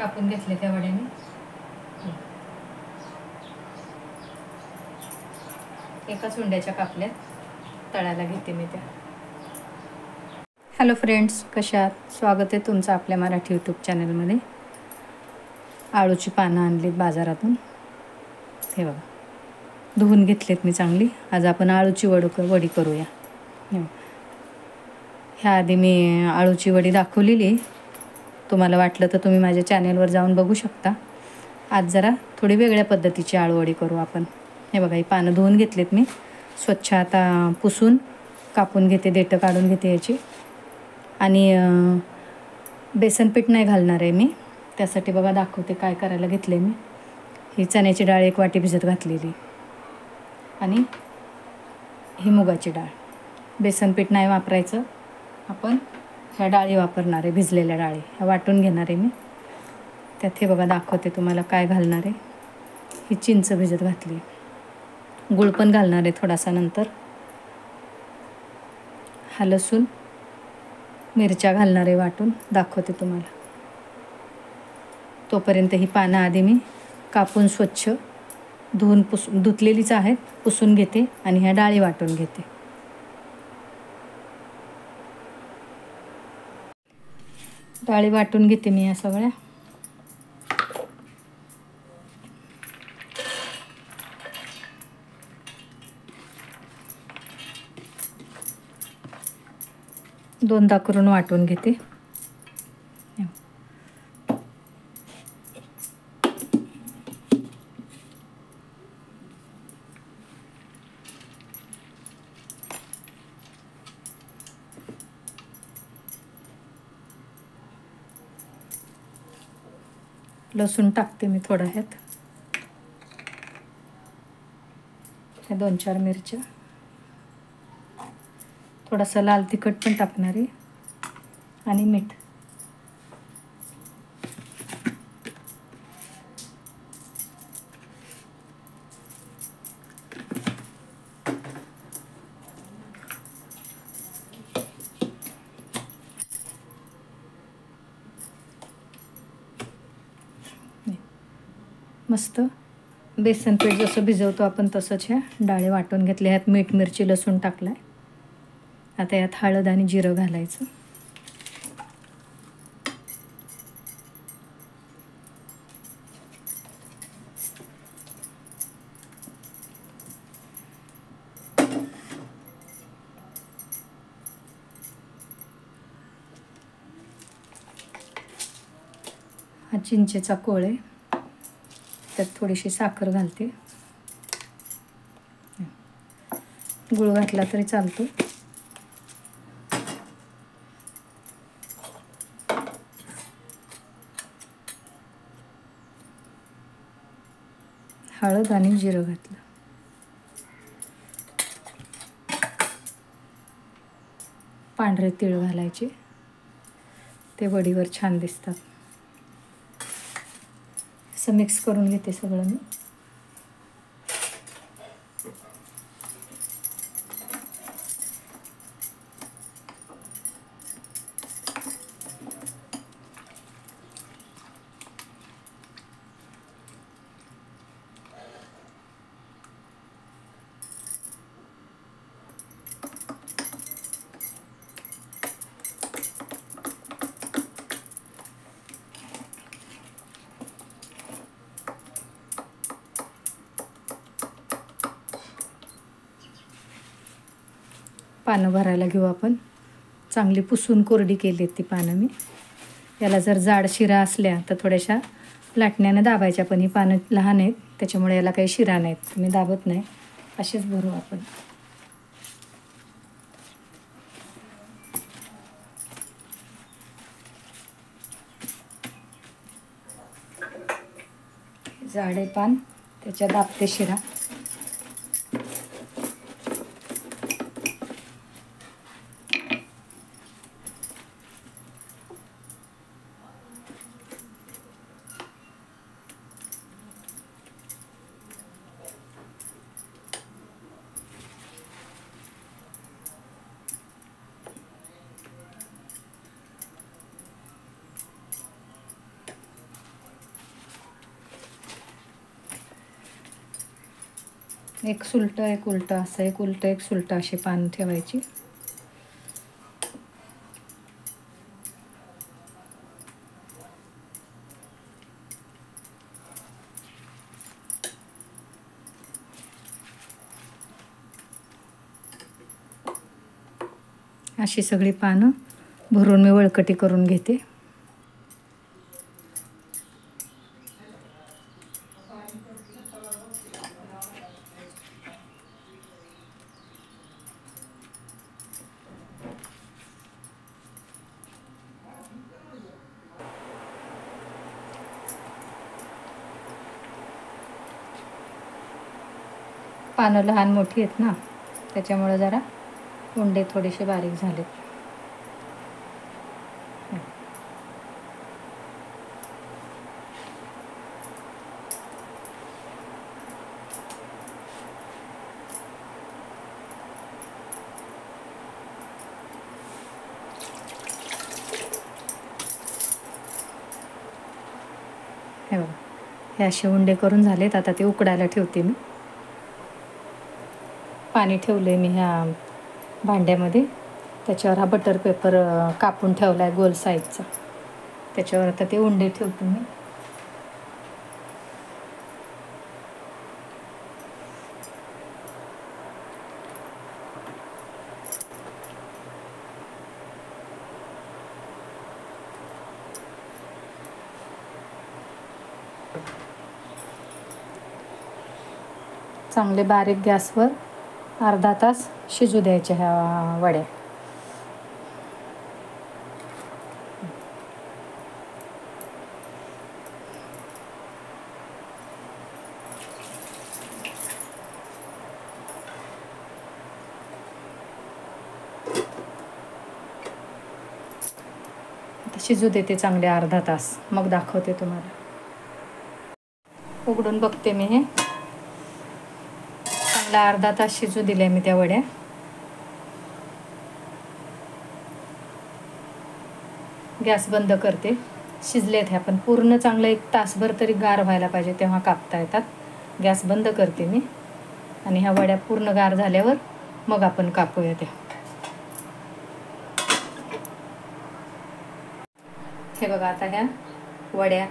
कापून घेतले त्या वड्याने. एकाच हुंड्याच्या कापल्या, तळायला घेते मी त्या. हॅलो फ्रेंड्स, कशा आहात? स्वागत आहे तुमचं आपल्या मराठी यूट्यूब चॅनलमध्ये. आळूची पानं आणलीत बाजारातून. हे बघा, धुवून घेतलेत मी चांगली. आज आपण आळूची वडी करूया. ह्या आधी मी आळूची वडी दाखवलेली. तुम्हाला वाटलं तर तुम्ही माझ्या चॅनलवर जाऊन बघू शकता. आज जरा थोडी वेगळ्या पद्धतीची आळूवडी करू आपण. हे बघा, ही पानं धुवून घेतलेत मी स्वच्छ. आता पुसून कापून घेते, देठं काढून घेते याची. आणि बेसन पीठ नाही घालणार आहे मी. त्यासाठी बघा दाखवते काय करायला घेतले मी. ही चण्याची डाळ 1 वाटी भिजत घातलेली, आणि ही मुगाची डाळ. बेसन पीठ नाही वापरायचं आपण, ह्या डाळी वापरणार आहे, भिजलेल्या डाळी ह्या वाटून घेणार आहे मी. त्यात हे बघा दाखवते तुम्हाला काय घालणार आहे. ही चिंच भिजत घातली, गूळ पण घालणार आहे थोडासा नंतर. हा लसूण, मिरच्या घालणार आहे वाटून, दाखवते तुम्हाला. तोपर्यंत ही पानं आधी मी कापून स्वच्छ धुवून धुतलेलीच आहेत, पुसून घेते आणि ह्या डाळी वाटून घेते. डाळी वाटून घेते मी या सगळ्या. दोनदा करून वाटून घेते. लसूण टाकते मी थोडा ह्यात. ह्या 2-4 मिरच्या, थोडासा लाल तिखट पण टाकणार आहे, आणि मीठ. मस्त बेसन पीठ जसं भिजवतो आपण तसंच ह्या डाळी वाटून घेतल्या. ह्यात मीठ, मिरची, लसूण टाकलाय. आता यात हळद आणि जिरं घालायचं. हा चिंचेचा कोळ आहे, त्यात थोडीशी साखर घालते. गूळ घातला तरी चालतो. हळद आणि जिरं घातलं. पांढरे तीळ घालायचे, ते वडीवर छान दिसतात. असं मिक्स करून घेते सगळं मी. पानं भरायला घेऊ आपण. चांगली पुसून कोरडी केली ती पानं मी. याला जर जाड शिरा असल्या तर थोड्याशा लाटण्याने दाबायच्या, पण ही पानं लहान आहेत त्याच्यामुळे याला काही शिरा नाहीत, मी दाबत नाही. असेच भरू आपण. जाडे पान, त्याच्या दाबते शिरा. एक सुलटं एक उलटं असं, एक उलटं एक सुलटं अशी पानं ठेवायची. अशी सगळी पानं भरून मी वळकटी करून घेते. पानं लहान मोठी आहेत ना, त्याच्यामुळे जरा उंडे थोडेसे बारीक झालेत. हे बघा, हे असे उंडे करून झालेत. आता ते उकडायला ठेवते मी. पाणी ठेवलं आहे मी ह्या भांड्यामध्ये. त्याच्यावर हा बटर पेपर कापून ठेवला आहे गोल साईजचा. त्याच्यावर आता ते उंडे ठेवते मी. चांगले बारीक गॅसवर अर्धा तास शिजू द्यायच्या ह्या वड्या. शिजू देते चांगले अर्धा तास, मग दाखवते तुम्हाला. उघडून बघते मी. हे चांगला अर्धा तास शिजू दिले मी त्या वड्या. गॅस बंद करते. शिजलेत ह्या, पण पूर्ण चांगलं 1 तासभर तरी गार व्हायला पाहिजे, तेव्हा कापता येतात. गॅस बंद करते मी आणि ह्या वड्या पूर्ण गार झाल्यावर मग आपण कापूया त्या. हे बघा, आता ह्या वड्या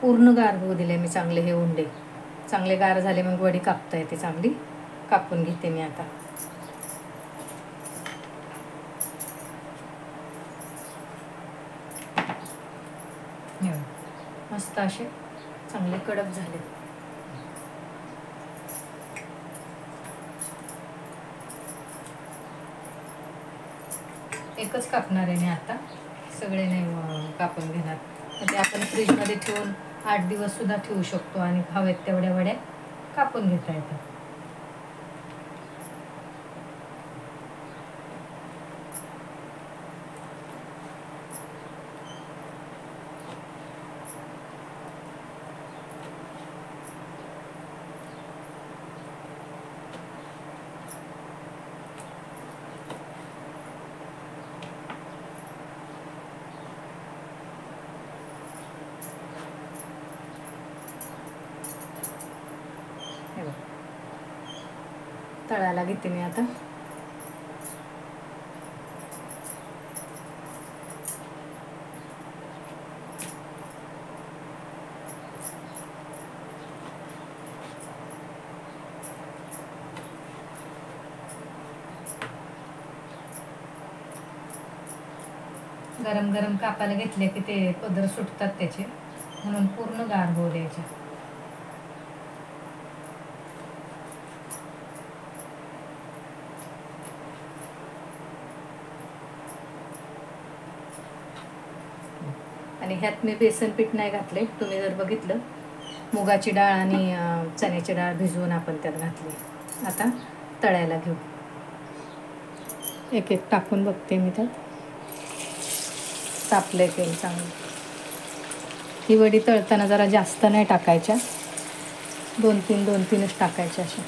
पूर्ण गार होऊ दिले मी चांगले. हे उंडे चांगले गार झाले, मग वडी कापता येते. चांगली कापून घेते मी आता. मस्त असे चांगले कडक झाले. एकच कापणार आहे मी आता, सगळे नाही कापून घेणार. ते आपण फ्रीजमध्ये ठेवून 8 दिवस सुद्धा ठेवू शकतो आणि हवेत तेवढ्या वड्या कापून घेता येतात. तळायला घेते मी आता. गरम गरम कापायला घेतले की ते पदर सुटतात त्याचे, म्हणून पूर्ण गार होऊ द्यायचे. आणि ह्यात मी बेसन पीठ नाही घातले. तुम्ही जर बघितलं, मुगाची डाळ आणि चण्याची डाळ भिजवून आपण त्यात घातली. आता तळायला घेऊ. एक एक टाकून बघते मी त्यात. तापले तेल चांगलं. ही वडी तळताना जरा जास्त नाही टाकायच्या, 2-3च टाकायच्या अशा.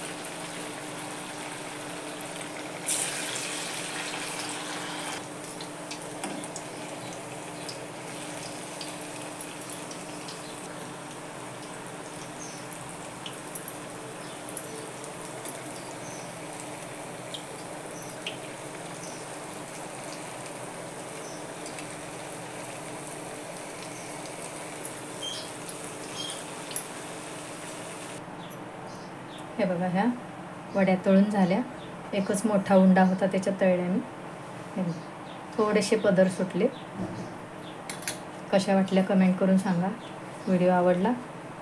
हे बघा ह्या वड्या तळून झाल्या. एकच मोठा उंडा होता त्याच्यात तळल्या मी. हे बघा थोडेसे पदर सुटले. कशा वाटल्या कमेंट करून सांगा. व्हिडिओ आवडला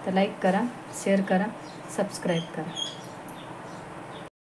तर लाईक करा, शेअर करा, सबस्क्राईब करा.